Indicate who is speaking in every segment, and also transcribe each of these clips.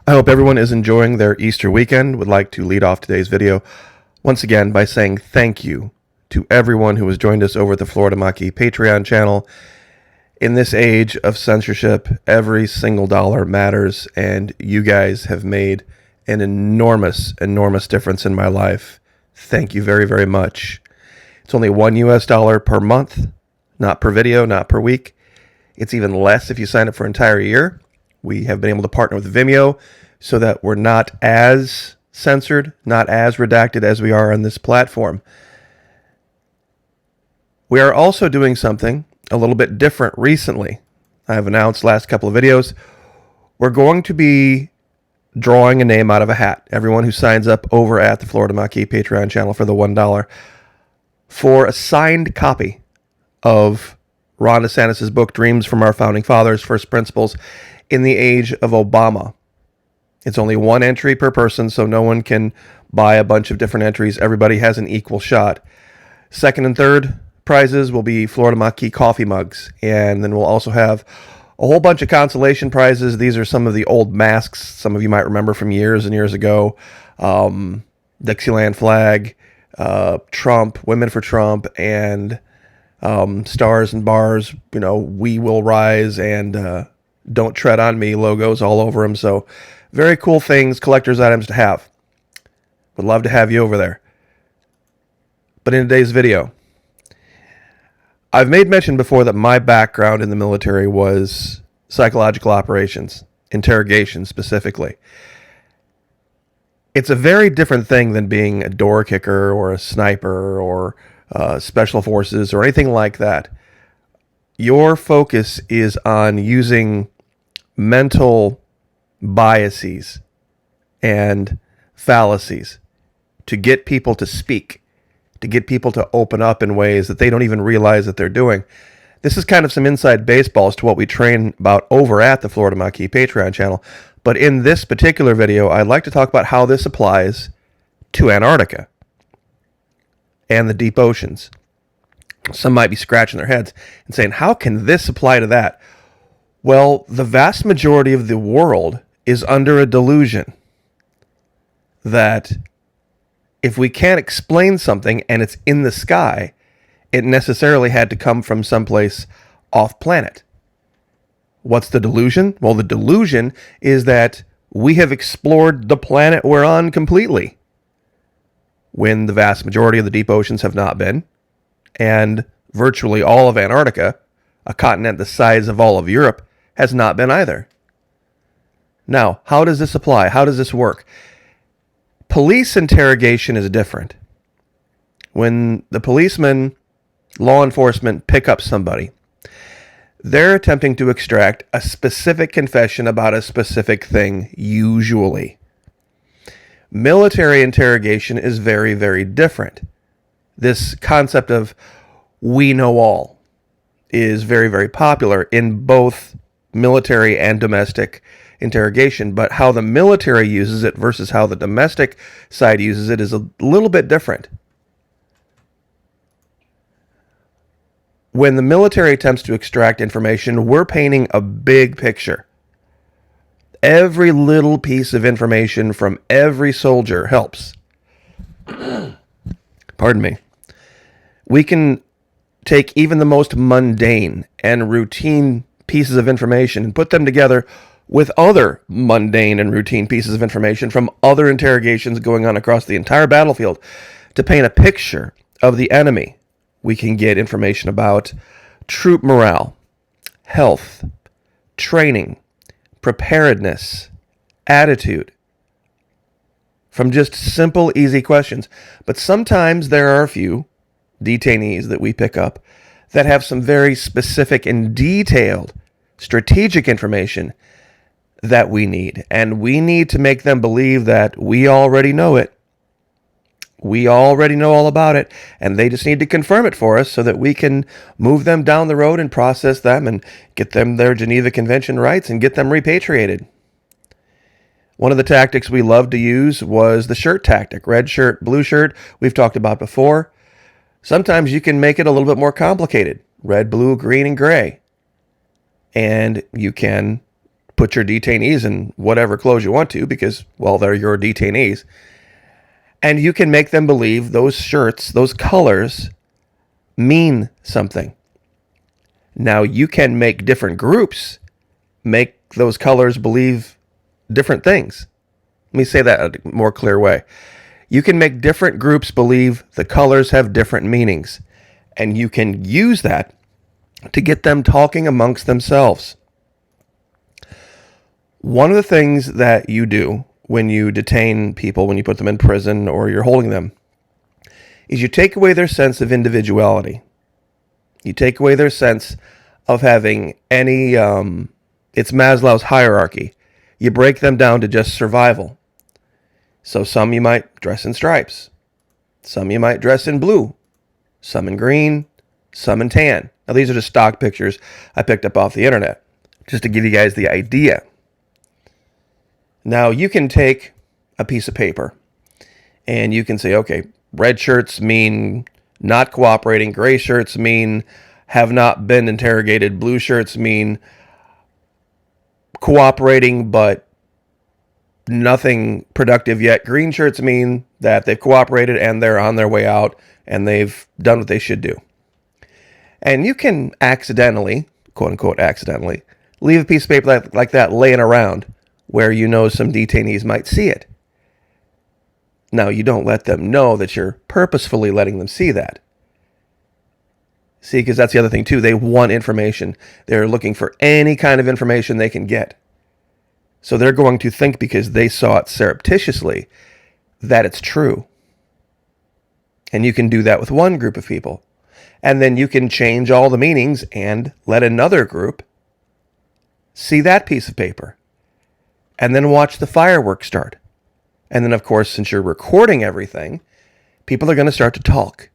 Speaker 1: I hope everyone is enjoying their Easter weekend. Would like to lead off today's video once again by saying thank you to everyone who has joined us over at the Florida Maki Patreon channel. In this age of censorship, every single dollar matters, and you guys have made an enormous difference in my life. Thank you very, very much. It's only $1 per month, not per video, not per week. It's even less if you sign up for an entire year. We have been able to partner with Vimeo so that we're not as censored, not as redacted as we are on this platform. We are also doing something a little bit different recently. I have announced last couple of videos. We're going to be drawing a name out of a hat. Everyone who signs up over at the Florida Maki Patreon channel for the $1 for a signed copy of Ron DeSantis' book, Dreams from Our Founding Fathers, First Principles in the Age of Obama. It's only one entry per person, so no one can buy a bunch of different entries. Everybody has an equal shot. Second and third prizes will be Florida Maki coffee mugs, and then we'll also have a whole bunch of consolation prizes. These are some of the old masks some of you might remember from years and years ago. Dixieland flag, Trump, Women for Trump, and stars and bars, we will rise, and don't tread on me logos all over them. So very cool things, collector's items to have. Would love to have you over there. But in today's video, I've made mention before that my background in the military was psychological operations, interrogation specifically. It's a very different thing than being a door kicker or a sniper or special forces or anything like that. Your focus is on using mental biases and fallacies to get people to speak, to get people to open up in ways that they don't even realize that they're doing. This is kind of some inside baseball as to what we train about over at the Florida Maki Patreon channel. But in this particular video, I'd like to talk about how this applies to Antarctica and the deep oceans. Some might be scratching their heads and saying, how can this apply to that? Well, the vast majority of the world is under a delusion that if we can't explain something and it's in the sky, it necessarily had to come from someplace off planet. What's the delusion? Well, the delusion is that we have explored the planet we're on completely, when the vast majority of the deep oceans have not been, and virtually all of Antarctica, a continent the size of all of Europe, has not been either. Now, how does this apply? How does this work? Police interrogation is different. When the policemen, law enforcement, pick up somebody, they're attempting to extract a specific confession about a specific thing, usually. Military interrogation is very, very different. This concept of we know all is very, very popular in both military and domestic interrogation, but how the military uses it versus how the domestic side uses it is a little bit different. When the military attempts to extract information, we're painting a big picture. Every little piece of information from every soldier helps. Pardon me. We can take even the most mundane and routine pieces of information and put them together with other mundane and routine pieces of information from other interrogations going on across the entire battlefield to paint a picture of the enemy. We can get information about troop morale, health, training, preparedness, attitude, from just simple, easy questions. But sometimes there are a few detainees that we pick up that have some very specific and detailed strategic information that we need. And we need to make them believe that we already know it. We already know all about it, and they just need to confirm it for us so that we can move them down the road and process them and get them their Geneva Convention rights and get them repatriated. One of the tactics we loved to use was the shirt tactic. Red shirt, blue shirt, we've talked about before. Sometimes you can make it a little bit more complicated. Red, blue, green, and gray. And you can put your detainees in whatever clothes you want to because, well, they're your detainees. And you can make them believe those shirts, those colors mean something. Now, you can make different groups make those colors believe different things. Let me say that a more clear way. You can make different groups believe the colors have different meanings. And you can use that to get them talking amongst themselves. One of the things that you do when you detain people, when you put them in prison or you're holding them, is you take away their sense of individuality. You take away their sense of having any, it's Maslow's hierarchy. You break them down to just survival. So some you might dress in stripes. Some you might dress in blue. Some in green. Some in tan. Now these are just stock pictures I picked up off the internet, just to give you guys the idea. Now you can take a piece of paper and you can say, okay, red shirts mean not cooperating. Gray shirts mean have not been interrogated. Blue shirts mean cooperating but nothing productive yet. Green shirts mean that they've cooperated and they're on their way out and they've done what they should do. And you can accidentally, quote unquote accidentally, leave a piece of paper like that laying around where you know some detainees might see it. Now, you don't let them know that you're purposefully letting them see that. See, because that's the other thing too. They want information. They're looking for any kind of information they can get. So they're going to think because they saw it surreptitiously that it's true. And you can do that with one group of people. And then you can change all the meanings and let another group see that piece of paper. And then watch the fireworks start. And then, of course, since you're recording everything, people are going to start to talk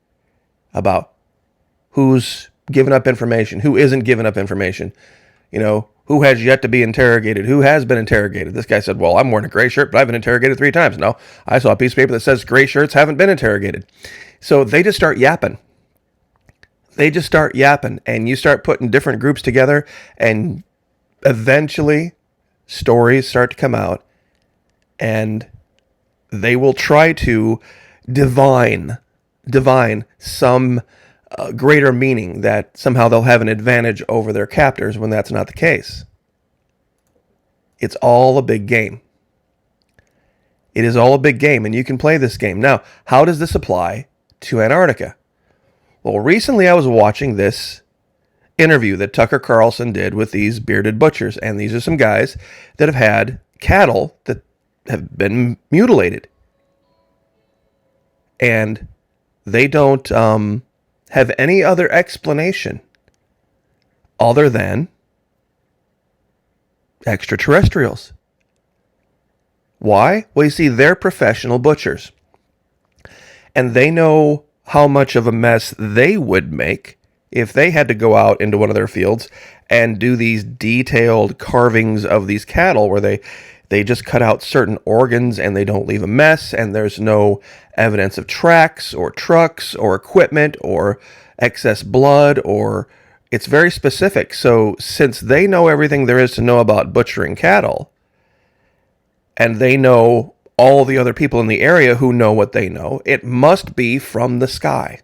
Speaker 1: about who's given up information, who isn't giving up information, you know, who has yet to be interrogated, who has been interrogated. This guy said, well, I'm wearing a gray shirt, but I've been interrogated 3 times. No, I saw a piece of paper that says gray shirts haven't been interrogated. So they just start yapping. They just start yapping, and you start putting different groups together, and eventually stories start to come out, and they will try to divine some greater meaning that somehow they'll have an advantage over their captors when that's not the case. It's all a big game. It is all a big game, and you can play this game. Now, how does this apply to Antarctica? Well, recently I was watching this interview that Tucker Carlson did with these bearded butchers, and these are some guys that have had cattle that have been mutilated. And they don't have any other explanation other than extraterrestrials. Why? Well, you see, they're professional butchers. And they know how much of a mess they would make if they had to go out into one of their fields and do these detailed carvings of these cattle where they just cut out certain organs and they don't leave a mess, and there's no evidence of tracks or trucks or equipment or excess blood, or it's very specific. So since they know everything there is to know about butchering cattle, and they know all the other people in the area who know what they know, it must be from the sky.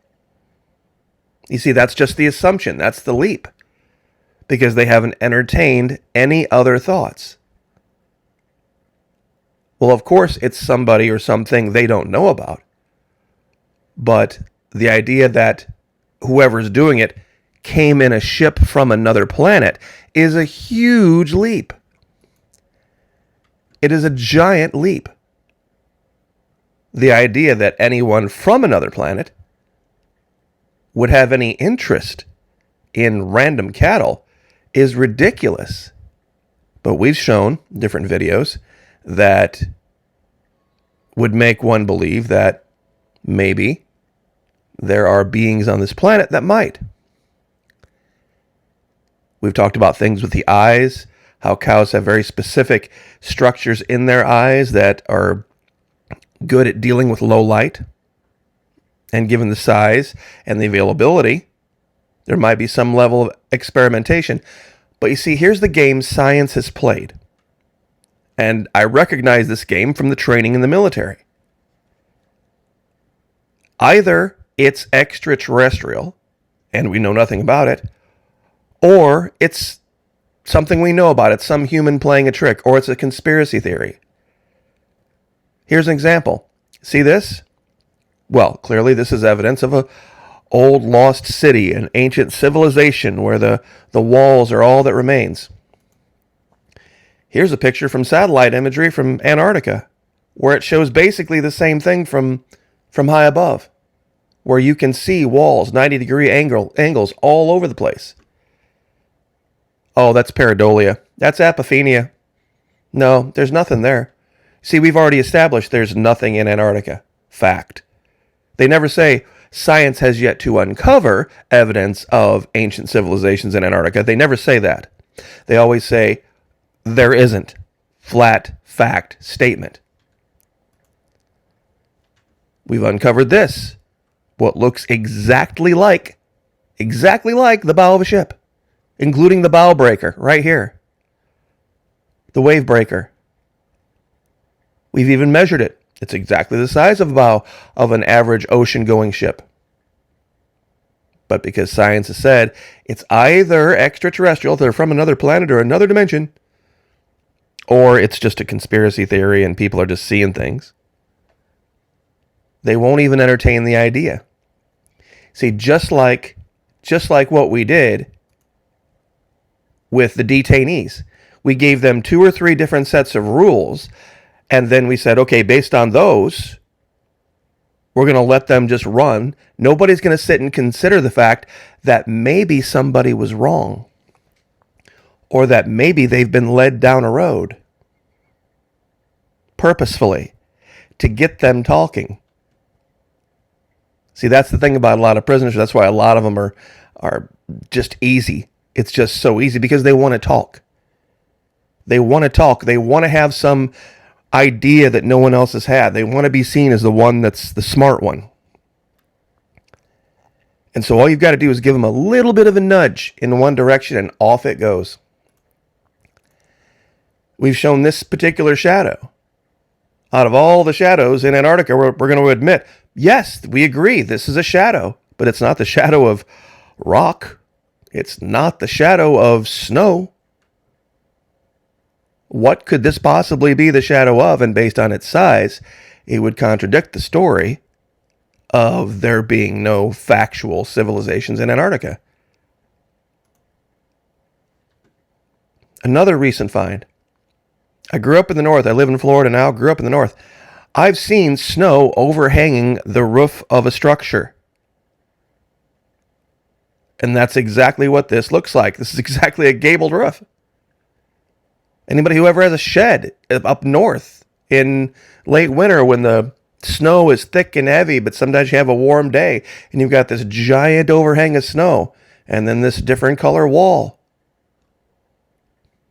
Speaker 1: You see, that's just the assumption. That's the leap. Because they haven't entertained any other thoughts. Well, of course, it's somebody or something they don't know about. But the idea that whoever's doing it came in a ship from another planet is a huge leap. It is a giant leap. The idea that anyone from another planet would have any interest in random cattle is ridiculous. But we've shown different videos that would make one believe that maybe there are beings on this planet that might. We've talked about things with the eyes, how cows have very specific structures in their eyes that are good at dealing with low light. And given the size and the availability, there might be some level of experimentation. But you see, here's the game science has played. And I recognize this game from the training in the military. Either it's extraterrestrial, and we know nothing about it, or it's something we know about. It's some human playing a trick, or it's a conspiracy theory. Here's an example. See this? Well, clearly this is evidence of a old lost city, an ancient civilization where the walls are all that remains. Here's a picture from satellite imagery from Antarctica, where it shows basically the same thing from high above, where you can see walls, 90-degree angles all over the place. Oh, that's pareidolia. That's apophenia. No, there's nothing there. See, we've already established there's nothing in Antarctica. Fact. They never say science has yet to uncover evidence of ancient civilizations in Antarctica. They never say that. They always say there isn't. Flat fact statement. We've uncovered this. What looks exactly like the bow of a ship, including the bow breaker right here. The wave breaker. We've even measured it. It's exactly the size of a bow of an average ocean-going ship. But because science has said it's either extraterrestrial, they're from another planet or another dimension, or it's just a conspiracy theory and people are just seeing things, they won't even entertain the idea. See, just like what we did with the detainees, we gave them 2 or 3 different sets of rules. And then we said, okay, based on those, we're going to let them just run. Nobody's going to sit and consider the fact that maybe somebody was wrong, or that maybe they've been led down a road purposefully to get them talking. See, that's the thing about a lot of prisoners. That's why a lot of them are just easy. It's just so easy because they want to talk. They want to talk. They want to have some idea that no one else has had. They want to be seen as the one that's the smart one. And so all you've got to do is give them a little bit of a nudge in one direction and off it goes. We've shown this particular shadow. Out of all the shadows in Antarctica, we're going to admit, yes, we agree, this is a shadow, but it's not the shadow of rock. It's not the shadow of snow. What could this possibly be the shadow of? And based on its size, it would contradict the story of there being no factual civilizations in Antarctica. Another recent find. I grew up in the north. I live in Florida now, grew up in the north. I've seen snow overhanging the roof of a structure. And that's exactly what this looks like. This is exactly a gabled roof. Anybody who ever has a shed up north in late winter when the snow is thick and heavy, but sometimes you have a warm day and you've got this giant overhang of snow and then this different color wall.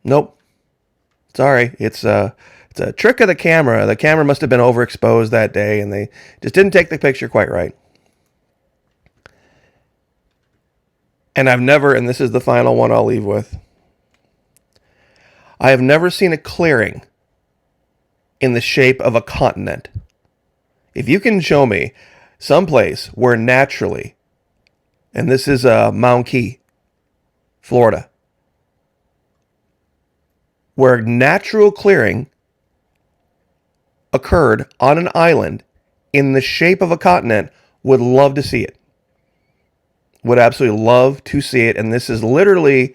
Speaker 1: Nope. Sorry. It's a trick of the camera. The camera must have been overexposed that day and they just didn't take the picture quite right. And I've never, and this is the final one I'll leave with, I have never seen a clearing in the shape of a continent. If you can show me someplace where naturally, and this is Mount Key, Florida, where natural clearing occurred on an island in the shape of a continent, would love to see it. Would absolutely love to see it. And this is literally,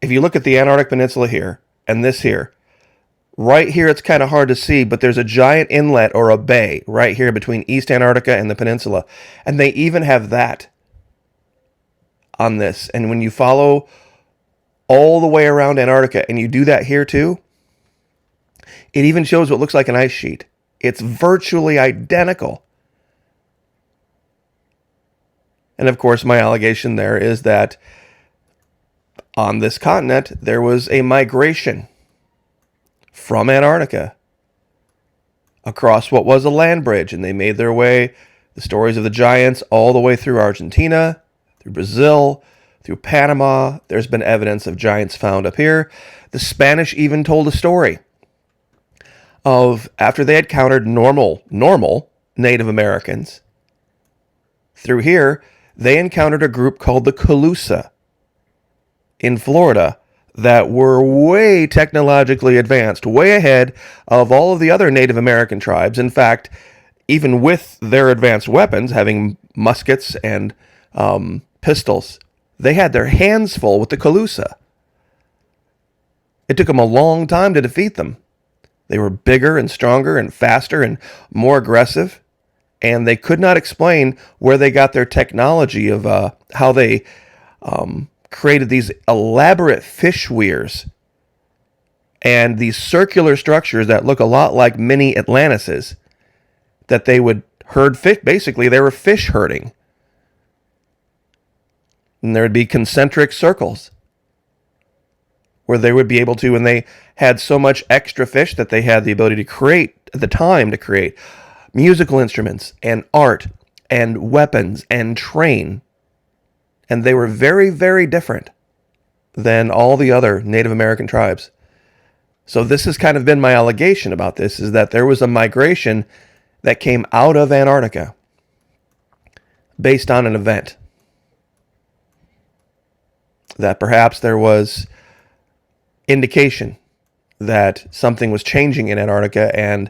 Speaker 1: if you look at the Antarctic Peninsula here, and this here, right here it's kind of hard to see, but there's a giant inlet or a bay right here between East Antarctica and the peninsula. And they even have that on this. And when you follow all the way around Antarctica, and you do that here too, it even shows what looks like an ice sheet. It's virtually identical. And of course, my allegation there is that on this continent, there was a migration from Antarctica across what was a land bridge, and they made their way, the stories of the giants, all the way through Argentina, through Brazil, through Panama. There's been evidence of giants found up here. The Spanish even told a story of after they had countered normal Native Americans through here, they encountered a group called the Calusa in Florida that were way technologically advanced, way ahead of all of the other Native American tribes. In fact, even with their advanced weapons, having muskets and pistols, they had their hands full with the Calusa. It took them a long time to defeat them. They were bigger and stronger and faster and more aggressive, and they could not explain where they got their technology of how they created these elaborate fish weirs and these circular structures that look a lot like mini Atlantises that they would herd fish. Basically, they were fish herding. And there would be concentric circles where they would be able to, and they had so much extra fish that they had the ability to create, at the time, to create musical instruments and art and weapons and train. And they were very, very different than all the other Native American tribes. So this has kind of been my allegation about this, is that there was a migration that came out of Antarctica based on an event. That perhaps there was indication that something was changing in Antarctica and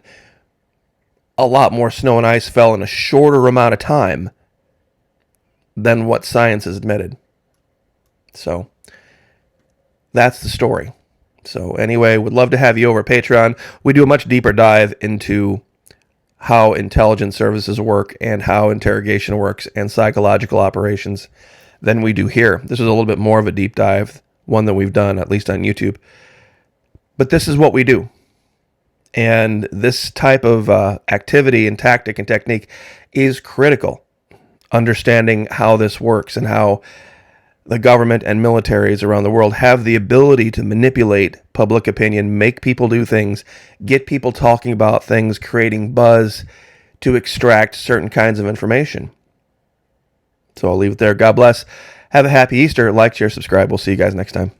Speaker 1: a lot more snow and ice fell in a shorter amount of time than what science has admitted. So that's the story. So anyway, would love to have you over at Patreon. We do a much deeper dive into how intelligence services work and how interrogation works and psychological operations than we do here. This is a little bit more of a deep dive, one that we've done, at least on YouTube. But this is what we do. And this type of activity and tactic and technique is critical. Understanding how this works and how the government and militaries around the world have the ability to manipulate public opinion, make people do things, get people talking about things, creating buzz to extract certain kinds of information. So I'll leave it there. God bless. Have a happy Easter. Like, share, subscribe. We'll see you guys next time.